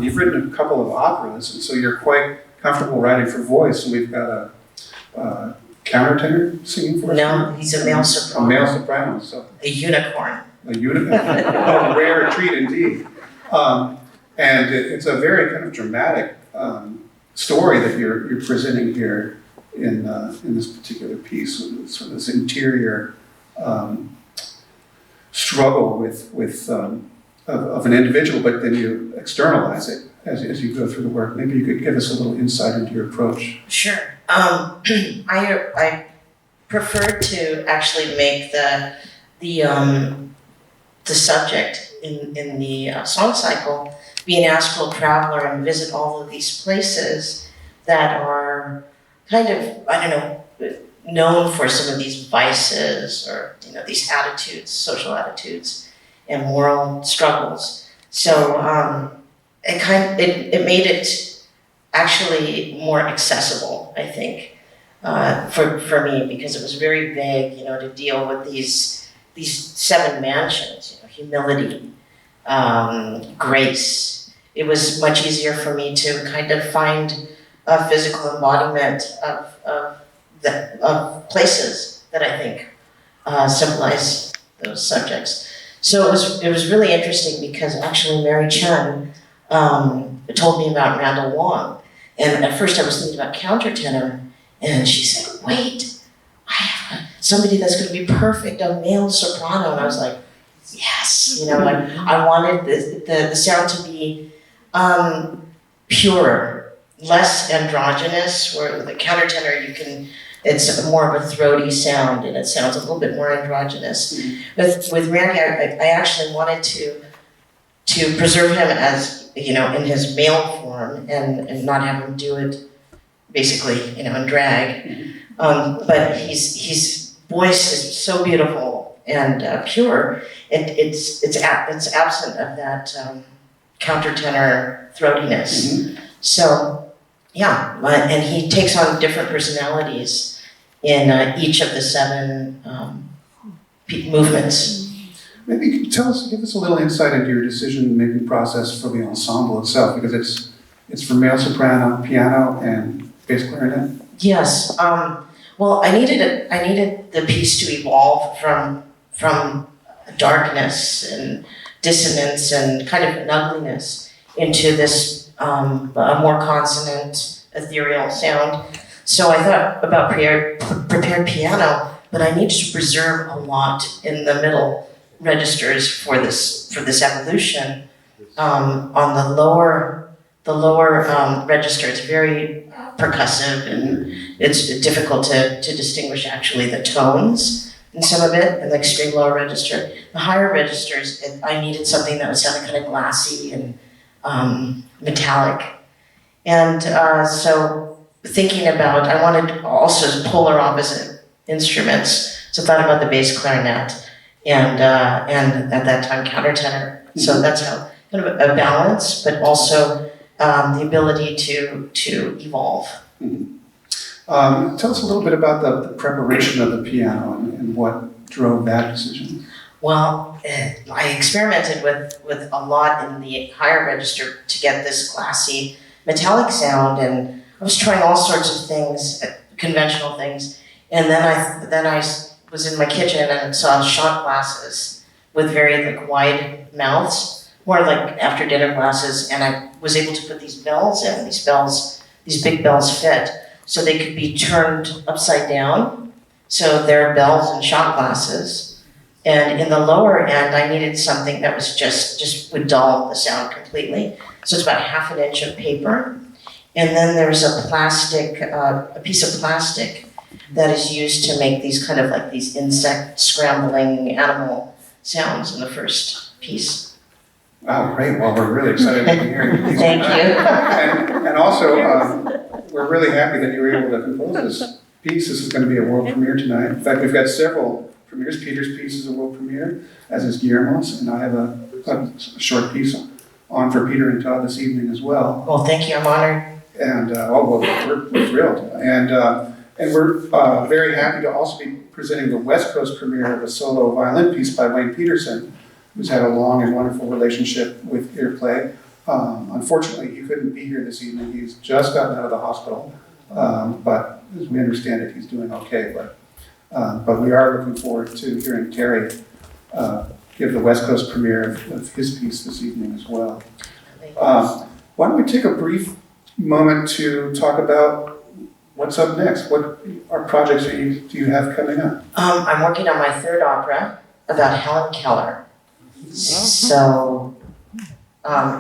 You've written a couple of operas, and so you're quite comfortable writing for voice. And we've got a countertenor singing for us. No, he's a male soprano. A male soprano, so A unicorn. a unicorn, a rare treat indeed. And it's a very kind of dramatic story that you're presenting here in this particular piece, sort of this interior struggle of an individual, but then you externalize it as you go through the work. Maybe you could give us a little insight into your approach. Sure. I prefer to actually make the subject in the song cycle be an astral traveler and visit all of these places that are kind of, I don't know, known for some of these vices or, you know, these attitudes, social attitudes and moral struggles. So it made it actually more accessible, I think, for me, because it was very vague, you know, to deal with these 7 mansions, you know, humility, grace. It was much easier for me to kind of find a physical embodiment of places that I think symbolize those subjects. So it was really interesting because actually Mary Chen told me about Randall Wong, and at first I was thinking about countertenor, and she said, "Wait, I have somebody that's going to be perfect, a male soprano," and I was like, "Yes," you know, I wanted the sound to be purer, less androgynous, where the countertenor it's more of a throaty sound and it sounds a little bit more androgynous. Mm-hmm. With Randy, I actually wanted to preserve him as, you know, in his male form and not have him do it basically, you know, in drag. Mm-hmm. But his voice is so beautiful and pure. It's absent of that countertenor throatiness. Mm-hmm. So, yeah, and he takes on different personalities in each of the 7 movements. Maybe you could give us a little insight into your decision-making process for the ensemble itself, because it's for male soprano, piano, and bass clarinet. Yes. Well, I needed the piece to evolve from darkness and dissonance and kind of an ugliness into this a more consonant, ethereal sound. So I thought about prepared piano, but I needed to preserve a lot in the middle registers for this evolution. On the lower register, it's very percussive, and it's difficult to distinguish actually the tones in some of it in the extreme lower register. The higher registers, I needed something that would sound kind of glassy and metallic. And so thinking about, I wanted also polar opposite instruments. So I thought about the bass clarinet and at that time countertenor. Mm-hmm. So that's how kind of a balance, but also the ability to evolve. Mm-hmm. Tell us a little bit about the preparation of the piano and what drove that decision. Well, I experimented with a lot in the higher register to get this glassy metallic sound, and I was trying all sorts of things, conventional things, and then I was in my kitchen and saw shot glasses with very wide mouths, more like after dinner glasses, and I was able to put these bells in. These big bells fit, so they could be turned upside down, so they're bells and shot glasses. And in the lower end, I needed something that was just would dull the sound completely. So it's about 1/2 inch of paper. And then there's a piece of plastic that is used to make these kind of like these insect scrambling animal sounds in the first piece. Wow, great. Well, we're really excited to hear you. Thank you. And also, we're really happy that you were able to compose this piece. This is going to be a world premiere tonight. In fact, we've got several premieres. Peter's piece is a world premiere, as is Guillermo's, and I have a short piece on for Peter and Todd this evening as well. Well, thank you. I'm honored. And we're thrilled. And we're very happy to also be presenting the West Coast premiere of a solo violin piece by Wayne Peterson, who's had a long and wonderful relationship with Earplay. Unfortunately, he couldn't be here this evening. He's just gotten out of the hospital, but as we understand it, he's doing okay. But we are looking forward to hearing Terry give the West Coast premiere of his piece this evening as well. Why don't we take a brief moment to talk about what's up next? What projects do you have coming up? I'm working on my third opera about Helen Keller. So,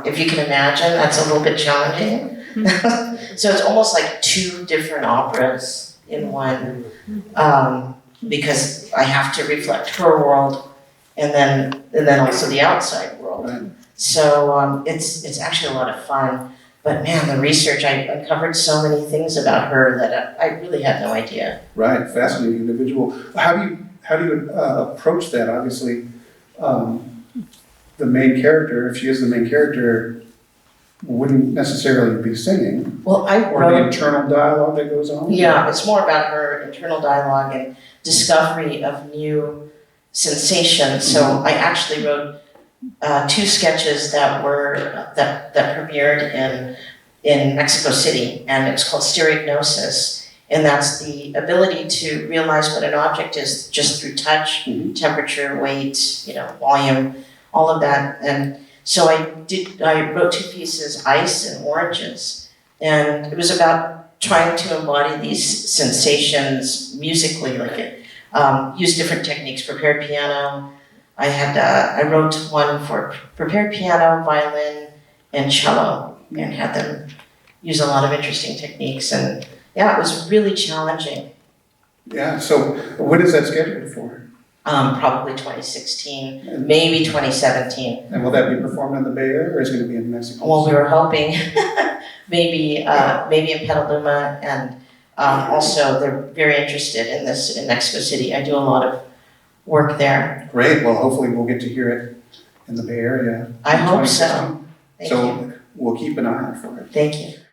if you can imagine, that's a little bit challenging. So it's almost like two different operas in one, because I have to reflect her world and then also the outside world. Right. So it's actually a lot of fun. But man, the research, I uncovered so many things about her that I really had no idea. Right, fascinating individual. How do you approach that? Obviously, the main character, if she is the main character, wouldn't necessarily be singing. Well, I Or the wrote, internal dialogue that goes on? yeah, it's more about her internal dialogue and discovery of new sensations. So I actually wrote two sketches that were that premiered in Mexico City, and it's called Stereognosis, and that's the ability to realize what an object is just through touch, temperature, weight, volume, all of that. And so I wrote two pieces, Ice and Oranges, and it was about trying to embody these sensations musically, use different techniques, prepared piano. I wrote one for prepared piano, violin, and cello, and had them use a lot of interesting techniques. And yeah, it was really challenging. Yeah, so when is that scheduled for? Probably 2016, maybe 2017. And will that be performed in the Bay Area, or is it going to be in Mexico? Well, we were hoping maybe in Petaluma, and also they're very interested in this in Mexico City. I do a lot of work there. Great, well, hopefully we'll get to hear it in the Bay Area. I hope so. 2016. So we'll keep an eye out for it. Thank you.